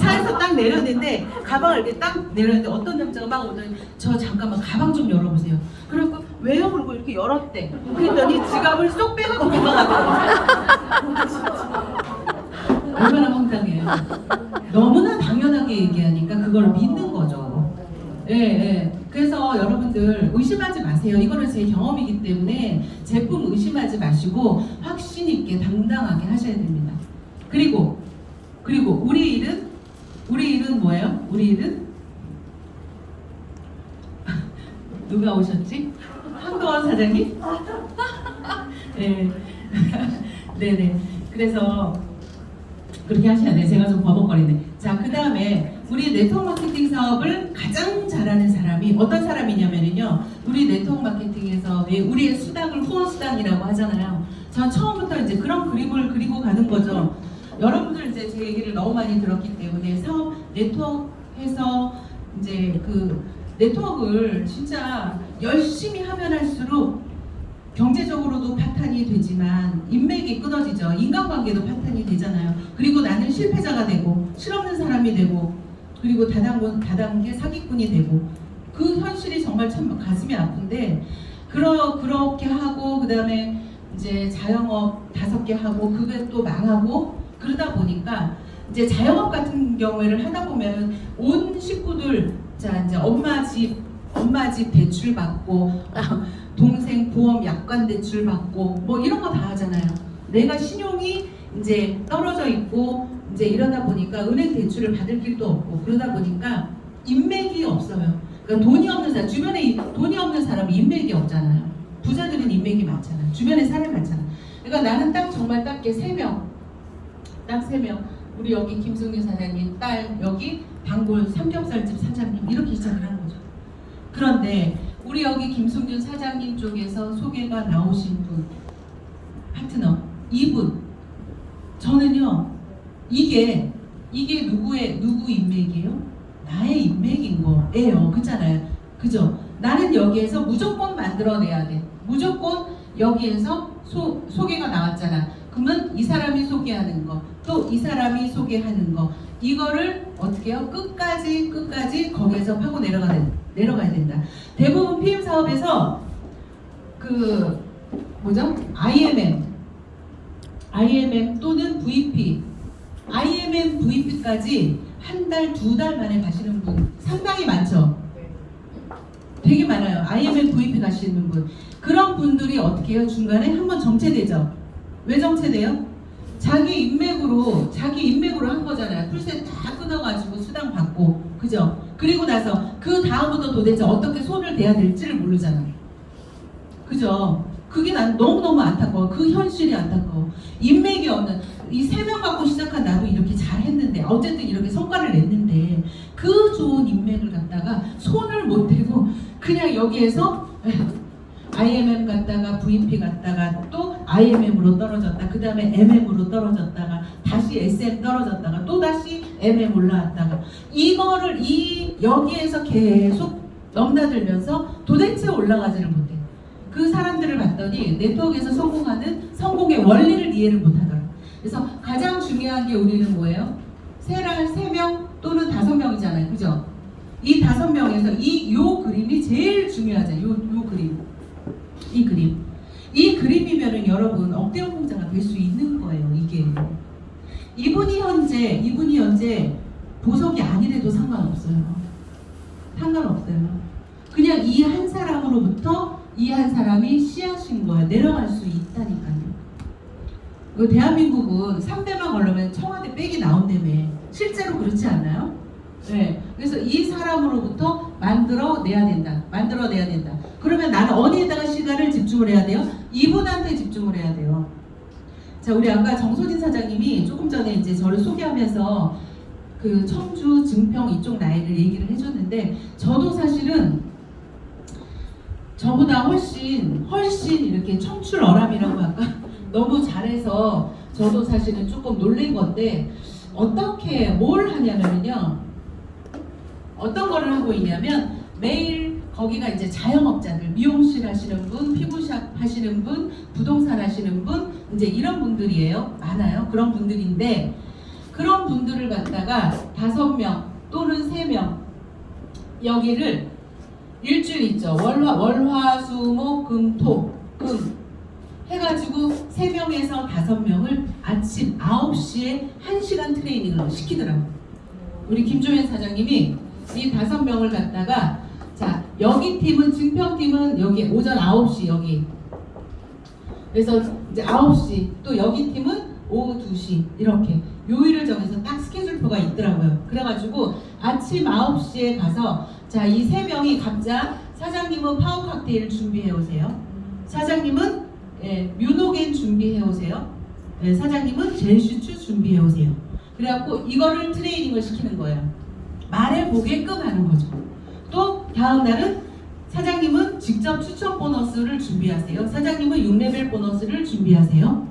차에서 딱 내렸는데 가방을 이렇게 딱 내렸는데 어떤 남자가 막 오더니 저 잠깐만 가방 좀 열어보세요. 그리고 왜요? 그러고 이렇게 열었대. 그랬더니 지갑을 쏙 빼갖고 도망가더라고요. 얼마나 황당해요. 너무나 당연하게 얘기하니까 그걸 믿는 거죠. 그래서 여러분들 의심하지 마세요. 이거는 제 경험이기 때문에 제품 의심하지 마시고 확신 있게 당당하게 하셔야 됩니다. 그리고 우리 일은 뭐예요? 우리 일은 누가 오셨지? 한동원 사장님? 네. 네네. 그래서 그렇게 하셔야 돼요. 제가 좀 버벅거리네. 자, 그 다음에 우리 네트워크 마케팅 사업을 가장 잘하는 사람이 어떤 사람이냐면요. 우리 네트워크 마케팅에서 우리의 수당을 후원 수당이라고 하잖아요. 전 처음부터 그런 그림을 그리고 가는 거죠. 여러분들 제 얘기를 너무 많이 들었기 때문에 사업 네트워크에서 그 네트워크를 진짜 열심히 하면 할수록 경제적으로도 파탄이 되지만 인맥이 끊어지죠. 인간관계도 파탄이 되잖아요. 그리고 나는 실패자가 되고 실없는 사람이 되고 그리고 다단계 사기꾼이 되고 그 현실이 정말 참 가슴이 아픈데 그렇게 하고 그 다음에 자영업 5개 하고 그게 또 망하고 그러다 보니까 자영업 같은 경우에를 하다 보면 온 식구들 엄마 집 대출 받고 동생 보험 약관 대출 받고 뭐 이런 거 다 하잖아요. 내가 신용이 떨어져 있고 이러다 보니까 은행 대출을 받을 길도 없고 그러다 보니까 인맥이 없어요. 그러니까 돈이 없는 사람, 주변에 돈이 없는 사람은 인맥이 없잖아요. 부자들은 인맥이 많잖아요. 주변에 사람이 많잖아요. 그러니까 나는 정말 딱 3명, 우리 여기 김승윤 사장님 딸, 여기 단골 삼겹살집 사장님 이렇게 시작을 하는 거죠. 그런데 우리 여기 김승준 사장님 쪽에서 소개가 나오신 분 파트너 이분 저는요 이게 누구 인맥이에요? 나의 인맥인 거예요. 그렇잖아요. 그죠? 나는 여기에서 무조건 만들어내야 돼. 무조건 여기에서 소개가 나왔잖아. 그러면 이 사람이 소개하는 거, 또 이 사람이 소개하는 거, 이거를 어떻게 해요? 끝까지 거기에서 파고 내려가야 된다. 대부분 PM 사업에서 그 뭐죠? IMM 또는 VP, IMM VP까지 한 달, 두 달 만에 가시는 분 상당히 많죠? 되게 많아요. IMM VP 가시는 분. 그런 분들이 어떻게 해요? 중간에 한번 정체되죠? 왜 정체돼요? 자기 인맥으로 한 거잖아요. 풀셋 다 끊어가지고 수당 받고, 그죠? 그리고 나서 그 다음부터 도대체 어떻게 손을 대야 될지를 모르잖아요. 그죠? 그게 난 너무너무 안타까워. 그 현실이 안타까워. 인맥이 없는 이 3명 갖고 시작한 나도 이렇게 잘했는데, 어쨌든 이렇게 성과를 냈는데, 그 좋은 인맥을 갖다가 손을 못 대고 그냥 여기에서 IMM 갔다가 VP 갔다가 또 IMM으로 떨어졌다. 그 다음에 MM으로 떨어졌다가 다시 SM 떨어졌다가 또 다시 MM 올라왔다가 이거를 여기에서 계속 넘나들면서 도대체 올라가지를 못해. 그 사람들을 봤더니 네트워크에서 성공하는 성공의 원리를 이해를 못하더라. 그래서 가장 중요한 게 우리는 뭐예요? 3명 또는 5명이잖아요. 그죠? 이 5명에서 요 그림이 제일 중요하잖아요. 요 그림. 이 그림이면은 여러분 억대형 공자가 될 수 있는 거예요. 이게. 이분이 현재 보석이 아니래도 상관없어요. 그냥 이 한 사람으로부터 이 한 사람이 씨앗인 거야. 내려갈 수 있다니까요. 그 대한민국은 3대만 걸르면 청와대 빽이 나온다며. 실제로 그렇지 않나요? 네. 그래서 이 사람으로부터 만들어내야 된다. 그러면 나는 어디에다가 시간을 집중을 해야 돼요? 이분한테 집중을 해야 돼요. 자, 우리 아까 정소진 사장님이 조금 전에 이제 저를 소개하면서 그 청주, 증평 이쪽 라인을 얘기를 해줬는데, 저도 사실은 저보다 훨씬 이렇게 청출어람이라고 할까? 너무 잘해서 저도 사실은 조금 놀란 건데, 어떻게 뭘 하냐면요, 어떤 거를 하고 있냐면 매일 거기가 이제 자영업자들, 미용실 하시는 분, 피부샵 하시는 분, 부동산 하시는 분, 이제 이런 분들이에요. 많아요. 그런 분들인데, 그런 분들을 갖다가 5명 또는 3명 여기를 일주일 있죠. 월화수목금토금 해가지고 3명에서 5명을 아침 9시에 1시간 트레이닝을 시키더라고요. 우리 김조현 사장님이 이 5명을 갖다가, 자, 여기 팀은, 증평팀은 여기 오전 9시 여기. 그래서 이제 9시, 또 여기 팀은 오후 2시 이렇게 요일을 정해서 딱 스케줄표가 있더라고요. 그래가지고 아침 9시에 가서, 자, 이 3명이 각자, 사장님은 파워 칵테일 준비해 오세요. 사장님은 뮤노겐 준비해 오세요. 사장님은 젤슈츠 준비해 오세요. 그래갖고 이거를 트레이닝을 시키는 거예요. 말해보게끔 하는 거죠. 또 다음 날은 사장님은 직접 추천 보너스를 준비하세요. 사장님은 6레벨 보너스를 준비하세요.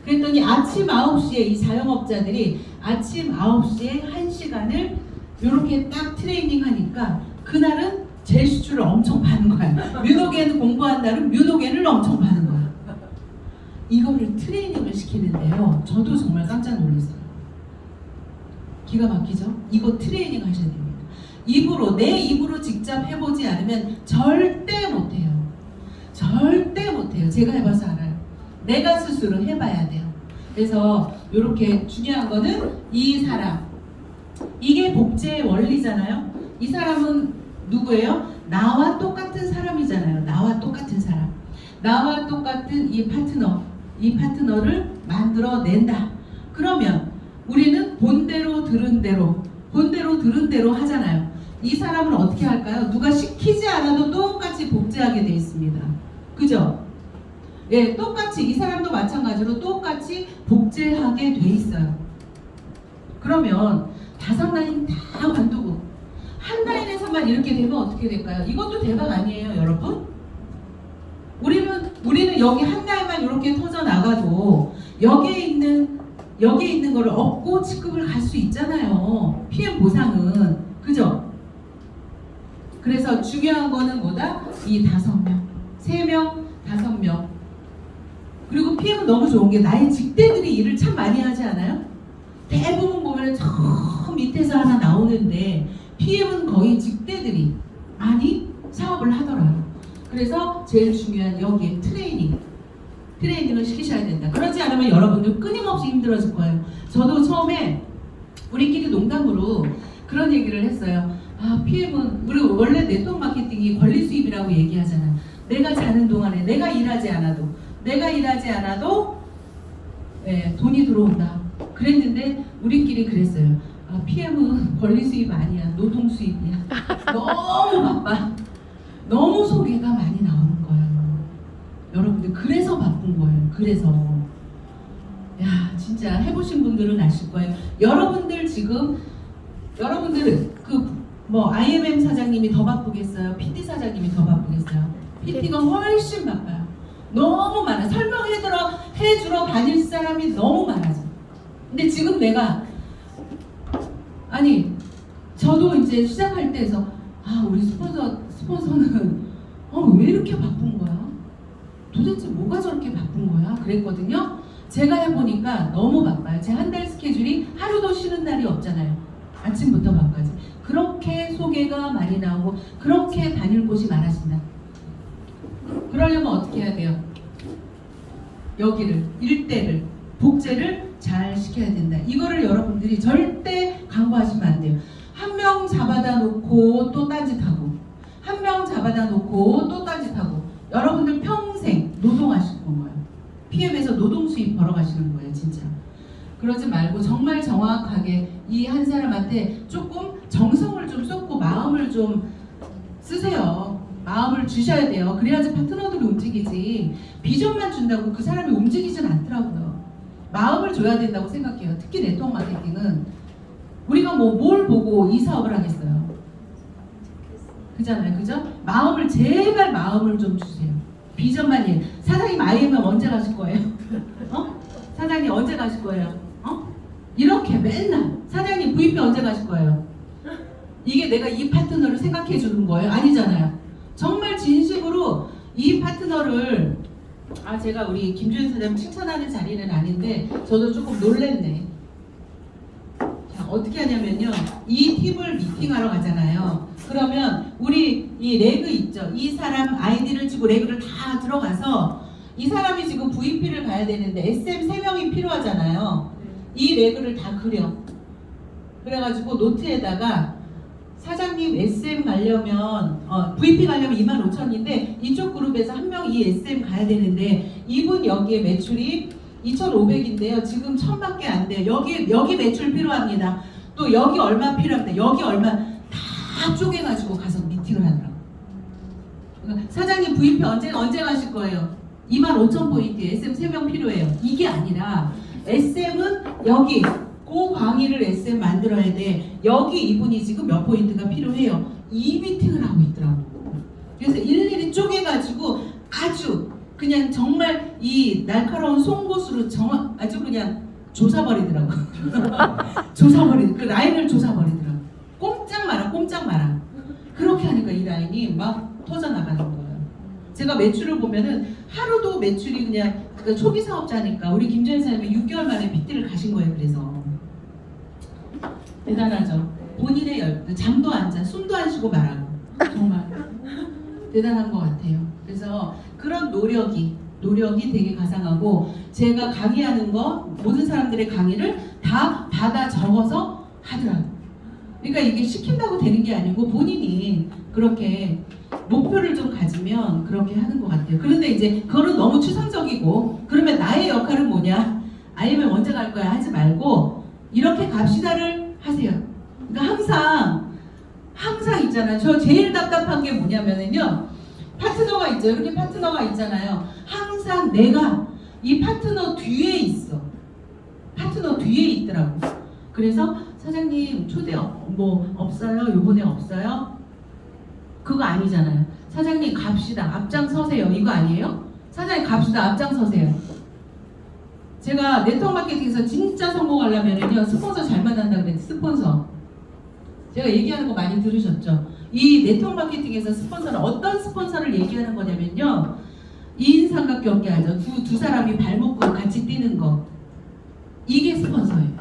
그랬더니 아침 9시에 이 자영업자들이 아침 9시에 1시간을 이렇게 딱 트레이닝 하니까 그날은 젤슈츠를 엄청 파는 거야. 뮤노겐 공부한 날은 뮤노겐을 엄청 파는 거야. 이거를 트레이닝을 시키는데요, 저도 정말 깜짝 놀랐어요. 기가 막히죠? 이거 트레이닝 하셔야 됩니다. 내 입으로 직접 해보지 않으면 절대 못해요. 제가 해봐서 알아요. 내가 스스로 해봐야 돼요. 그래서 이렇게 중요한 거는 이 사람, 이게 복제의 원리잖아요. 이 사람은 누구예요? 나와 똑같은 사람이잖아요. 나와 똑같은 이 파트너를 만들어낸다. 그러면 우리는 본대로 들은 대로 하잖아요. 이 사람은 어떻게 할까요? 누가 시키지 않아도 똑같이 복제하게 돼 있습니다. 그죠? 예, 똑같이 이 사람도 마찬가지로 똑같이 복제하게 돼 있어요. 그러면 5라인 다 관두고 한 라인에서만 이렇게 되면 어떻게 될까요? 이것도 대박 아니에요, 여러분? 우리는 여기 한 라인만 이렇게 터져 나가도 여기에 있는 거를 얻고 직급을 갈 수 있잖아요. PM 보상은. 그죠? 그래서 중요한 거는 뭐다? 이 5명, 3명, 5명. PM은 너무 좋은 게 나의 직대들이 일을 참 많이 하지 않아요? 대부분 보면 저 밑에서 하나 나오는데 PM은 거의 직대들이 많이 사업을 하더라고요. 그래서 제일 중요한 여기에 트레이닝을 시키셔야 된다. 그러지 않으면 여러분들 끊임없이 힘들어질 거예요. 저도 처음에 우리끼리 농담으로 그런 얘기를 했어요. 아, PM은 우리 원래 네트워크 마케팅이 권리 수입이라고 얘기하잖아요. 내가 자는 동안에 내가 일하지 않아도 네, 돈이 들어온다. 그랬는데 우리끼리 그랬어요. 아, PM은 권리 수입 아니야. 노동 수입이야. 너무 바빠. 너무 소개가 많이 나오는 거예요. 여러분들 그래서 바쁜 거예요. 그래서 야 진짜 해보신 분들은 아실 거예요. 여러분들은 뭐 IMM 사장님이 더 바쁘겠어요? PT 사장님이 더 바쁘겠어요? PT가 훨씬 바빠요. 너무 많아. 설명해주러 다닐 사람이 너무 많아져. 근데 지금 저도 이제 시작할 때에서 우리 스폰서는 왜 이렇게 바쁜 거야? 도대체 뭐가 저렇게 바쁜 거야? 그랬거든요. 제가 해보니까 너무 바빠요. 제 한 달 스케줄이 하루도 쉬는 날이 없잖아요. 아침부터 밤까지. 그렇게 소개가 많이 나오고 그렇게 다닐 곳이 많아진다. 그러려면 어떻게 해야 돼요? 여기를, 일대를, 복제를 잘 시켜야 된다. 이거를 여러분들이 절대 간과하시면 안 돼요. 한 명 잡아다 놓고 또 딴짓하고 한 명 잡아다 놓고 또 딴짓하고 여러분들 평생 노동하실 거예요. PM에서 노동 수입 벌어가시는 거예요. 진짜. 그러지 말고 정말 정확하게 이 한 사람한테 조금 정성을 좀 쏟고 마음을 좀 쓰세요. 마음을 주셔야 돼요. 그래야지 파트너들이 움직이지. 비전만 준다고 그 사람이 움직이진 않더라고요. 마음을 줘야 된다고 생각해요. 특히 네트워크 마케팅은 우리가 뭘 보고 이 사업을 하겠어요. 그잖아요. 그죠? 제발 마음을 좀 주세요. 비전만 사장님 IMM 언제 가실 거예요? 사장님 언제 가실 거예요? 이렇게 맨날 사장님 VP 언제 가실 거예요? 이게 내가 이 파트너를 생각해 주는 거예요? 아니잖아요. 정말 진심으로 이 파트너를 제가 우리 김주현 사장님 칭찬하는 자리는 아닌데 저도 조금 놀랬네. 자, 어떻게 하냐면요. 이 팀을 미팅하러 가잖아요. 그러면 우리 이 레그 있죠. 이 사람 아이디를 치고 레그를 다 들어가서 이 사람이 지금 VP를 가야 되는데 SM 3명이 필요하잖아요. 이 레그를 다 그려. 그래가지고 노트에다가 사장님 SM 가려면 VP 가려면 25,000인데 이쪽 그룹에서 한 명 이 SM 가야 되는데 이분 여기에 매출이 2,500인데요. 지금 1,000밖에 안 돼요. 여기 매출 필요합니다. 또 여기 얼마 필요합니다. 여기 얼마 다 쪼개가지고 가서 미팅을 하더라고요. 그러니까 사장님 VP 언제 가실 거예요? 25,000포인트 SM 3명 필요해요. 이게 아니라 SM은 여기 광희를 SM 만들어야 돼. 여기 이분이 지금 몇 포인트가 필요해요. 이 미팅을 하고 있더라고. 그래서 일일이 쪼개가지고 아주 그냥 정말 이 날카로운 송곳으로 아주 그냥 조사버리더라고. 그 라인을 조사버리더라고. 꼼짝 마라. 그렇게 하니까 이 라인이 막 터져나가는 거예요. 제가 매출을 보면은 하루도 매출이 그냥 초기 사업자니까 우리 김주현 사장님이 6개월 만에 PT를 가신 거예요. 그래서 대단하죠. 본인의 잠도 안 자, 숨도 안 쉬고 말하고 정말 대단한 것 같아요. 그래서 그런 노력이 되게 가상하고 제가 강의하는 거 모든 사람들의 강의를 다 받아 적어서 하더라고요. 그러니까 이게 시킨다고 되는 게 아니고 본인이 그렇게 목표를 좀 가지면 그렇게 하는 것 같아요. 그런데 이제 그거는 너무 추상적이고 그러면 나의 역할은 뭐냐? 아니면 언제 갈 거야? 하지 말고 이렇게 갑시다를 하세요. 그러니까 항상 있잖아요. 저 제일 답답한 게 뭐냐면요. 파트너가 있죠. 이렇게 파트너가 있잖아요. 항상 내가 이 파트너 뒤에 있어. 파트너 뒤에 있더라고. 그래서 사장님 초대 없어요? 요번에 없어요? 그거 아니잖아요. 사장님 갑시다. 앞장서세요. 이거 아니에요? 사장님 갑시다. 앞장서세요. 제가 네트워크 마케팅에서 진짜 성공하려면요. 스폰서 잘 만난다 그랬는데 스폰서. 제가 얘기하는 거 많이 들으셨죠? 이 네트워크 마케팅에서 스폰서는 어떤 스폰서를 얘기하는 거냐면요. 2인삼각형 어깨 알죠? 두 사람이 발 묶고 같이 뛰는 거. 이게 스폰서예요.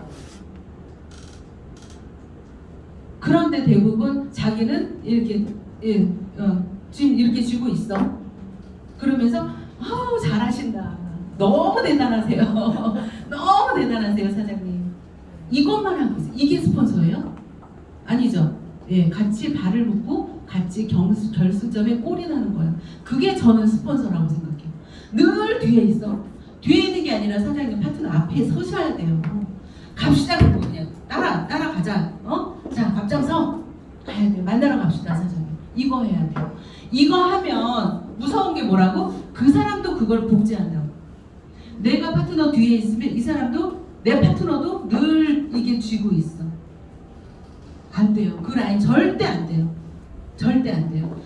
그런데 대부분 자기는 이렇게 지금 이렇게 쥐고 있어. 그러면서 아우 잘하신다. 너무 대단하세요. 너무 대단하세요 사장님. 이것만 하고 있어요. 이게 스폰서예요? 아니죠. 예, 같이 발을 묶고 같이 결승점에 골이 나는 거예요. 그게 저는 스폰서라고 생각해요. 늘 뒤에 있어. 뒤에 있는 게 아니라 사장님 파트너 앞에 서셔야 돼요. 갑시다. 그냥 따라가자. 자, 앞장서 가야 돼요. 만나러 갑시다 사장님. 이거 해야 돼요. 이거 하면 무서운 게 뭐라고? 그 사람도 그걸 복제한다고. 내가 파트너 뒤에 있으면 이 사람도 내 파트너도 늘 이게 쥐고 있어. 안 돼요. 그 라인 절대 안 돼요. 절대 안 돼요.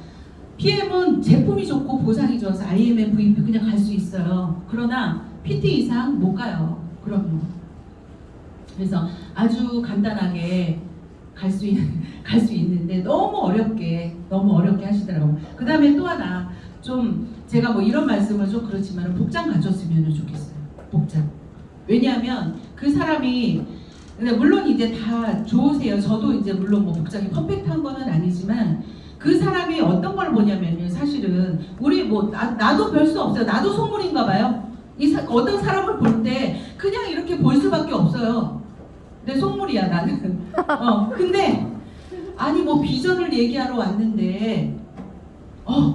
PM은 제품이 좋고 보상이 좋아서 IMF, VP 그냥 갈 수 있어요. 그러나 PT 이상 못 가요. 그럼요. 그래서 아주 간단하게 갈 수 있는데 너무 어렵게 하시더라고요. 그 다음에 또 하나 좀 제가 뭐 이런 말씀은 좀 그렇지만 복장 가졌으면 좋겠어요. 복장. 왜냐하면 그 사람이 근데 물론 이제 다 좋으세요. 저도 이제 물론 뭐 복장이 퍼펙트한 거는 아니지만 그 사람이 어떤 걸 보냐면요. 사실은 우리 뭐 나도 별 수 없어요. 나도 속물인가 봐요. 어떤 사람을 볼 때 그냥 이렇게 볼 수밖에 없어요. 내 속물이야 나는. 근데 아니 뭐 비전을 얘기하러 왔는데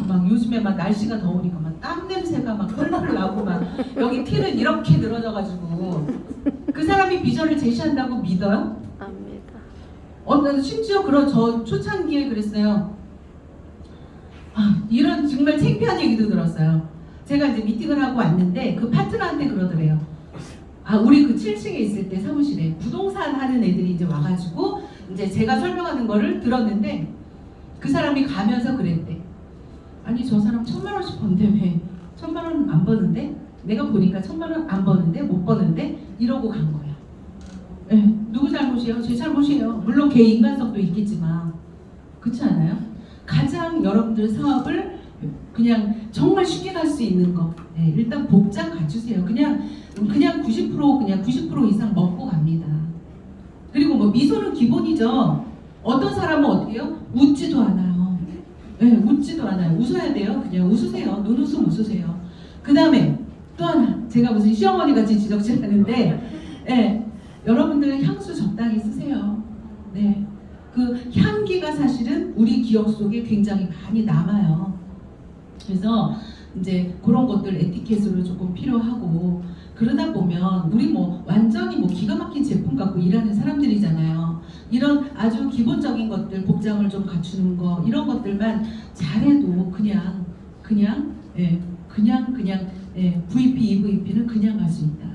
막 요즘에 막 날씨가 더우니까 막 땀 냄새가 막 펄펄 나고 막 여기 티는 이렇게 늘어져가지고 그 사람이 비전을 제시한다고 믿어요? 안 믿어. 심지어 저 초창기에 그랬어요. 이런 정말 창피한 얘기도 들었어요. 제가 이제 미팅을 하고 왔는데 그 파트너한테 그러더래요. 우리 그 7층에 있을 때 사무실에 부동산 하는 애들이 이제 와가지고 이제 제가 설명하는 거를 들었는데 그 사람이 가면서 그랬대. 아니 저 사람 1,000,000원씩 번대 왜 1,000,000원 안 버는데? 내가 보니까 1,000,000원 안 버는데 못 버는데 이러고 간 거야. 네, 누구 잘못이에요? 제 잘못이에요. 물론 걔 인간성도 있겠지만 그렇지 않아요? 가장 여러분들 사업을 그냥 정말 쉽게 갈 수 있는 거 일단 복장 갖추세요. 그냥 90% 이상 먹고 갑니다. 그리고 뭐 미소는 기본이죠. 어떤 사람은 어떻게 해요? 웃지도 않아요. 웃지도 않아요. 웃어야 돼요. 그냥 웃으세요. 눈웃음 웃으세요. 그 다음에 또 하나 제가 무슨 시어머니 같이 지적질하는데 여러분들 향수 적당히 쓰세요. 그 향기가 사실은 우리 기억 속에 굉장히 많이 남아요. 그래서 이제 그런 것들 에티켓으로 조금 필요하고 그러다 보면 우리 뭐 완전히 뭐 기가 막힌 제품 갖고 일하는 사람들이잖아요. 이런 아주 기본적인 것들 복장을 좀 갖추는 거 이런 것들만 잘해도 그냥 VP, EVP는 그냥 갈 수 있다.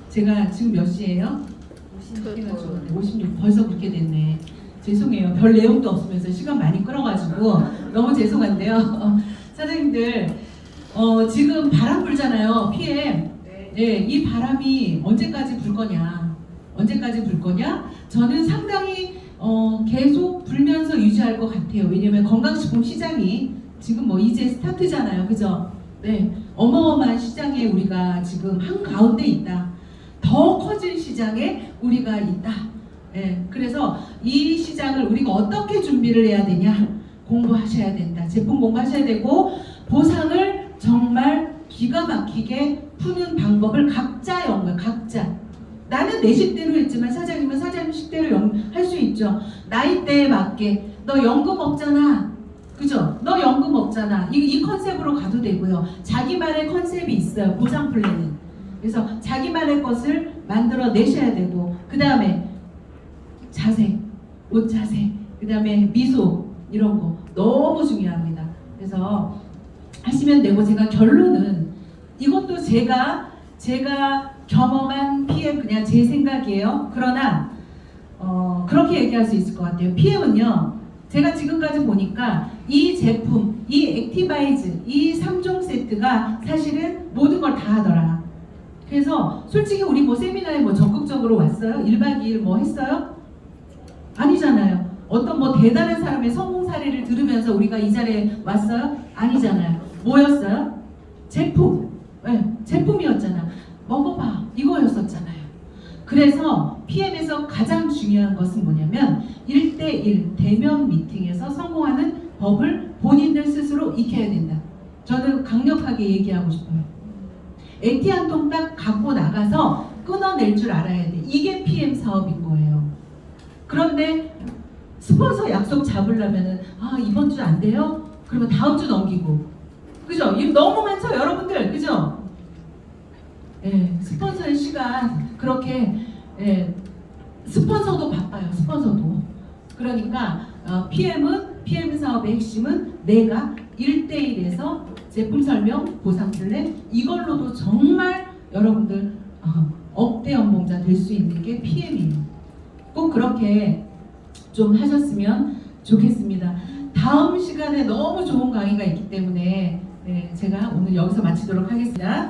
제가 지금 몇 시예요? 56 벌써 그렇게 됐네. 죄송해요. 별 내용도 없으면서 시간 많이 끌어가지고 너무 죄송한데요. 사장님들 지금 바람 불잖아요. PM. 이 바람이 언제까지 불 거냐? 저는 상당히 계속 불면서 유지할 것 같아요. 왜냐면 건강식품 시장이 지금 뭐 이제 스타트잖아요. 그죠? 어마어마한 시장에 우리가 지금 한가운데 있다. 더 커질 시장에 우리가 있다. 그래서 이 시장을 우리가 어떻게 준비를 해야 되냐? 공부하셔야 된다. 제품 공부하셔야 되고 보상을 정말 기가 막히게 푸는 방법을 각자 연구해. 각자. 나는 내 식대로 했지만 사장님은 사장님 식대로 할 수 있죠. 나이대에 맞게. 너 연금 없잖아. 그죠? 너 연금 없잖아. 이 컨셉으로 가도 되고요. 자기만의 컨셉이 있어요. 보상 플랜은. 그래서 자기만의 것을 만들어 내셔야 되고 그 다음에 자세, 옷 자세, 그 다음에 미소 이런 거 너무 중요합니다. 그래서 하시면 되고 제가 결론은 이것도 제가 경험한 PM 그냥 제 생각이에요. 그러나 그렇게 얘기할 수 있을 것 같아요. PM은요. 제가 지금까지 보니까 이 제품, 이 액티바이즈, 이 3종 세트가 사실은 모든 걸 다 하더라. 그래서 솔직히 우리 뭐 세미나에 뭐 적극적으로 왔어요? 1박 2일 뭐 했어요? 아니잖아요. 어떤 뭐 대단한 사람의 성공 사례를 들으면서 우리가 이 자리에 왔어요? 아니잖아요. 뭐였어요? 제품. 네, 제품이었잖아. 먹어봐. 이거였었잖아요. 그래서 PM에서 가장 중요한 것은 뭐냐면 1대1 대면 미팅에서 성공하는 법을 본인들 스스로 익혀야 된다. 저는 강력하게 얘기하고 싶어요. AT 한 통 딱 갖고 나가서 끊어낼 줄 알아야 돼. 이게 PM 사업인 거예요. 그런데 스폰서 약속 잡으려면은 이번 주 안 돼요? 그러면 다음 주 넘기고. 그죠? 일 너무 많죠, 여러분들. 그죠? 예, 스폰서의 시간 그렇게 스폰서도 바빠요. 스폰서도. 그러니까 PM 사업의 핵심은 내가 1대1에서 제품 설명, 보상 플랜 이걸로도 정말 여러분들 억대 연봉자 될 수 있는 게 PM이에요. 꼭 그렇게 좀 하셨으면 좋겠습니다. 다음 시간에 너무 좋은 강의가 있기 때문에 제가 오늘 여기서 마치도록 하겠습니다.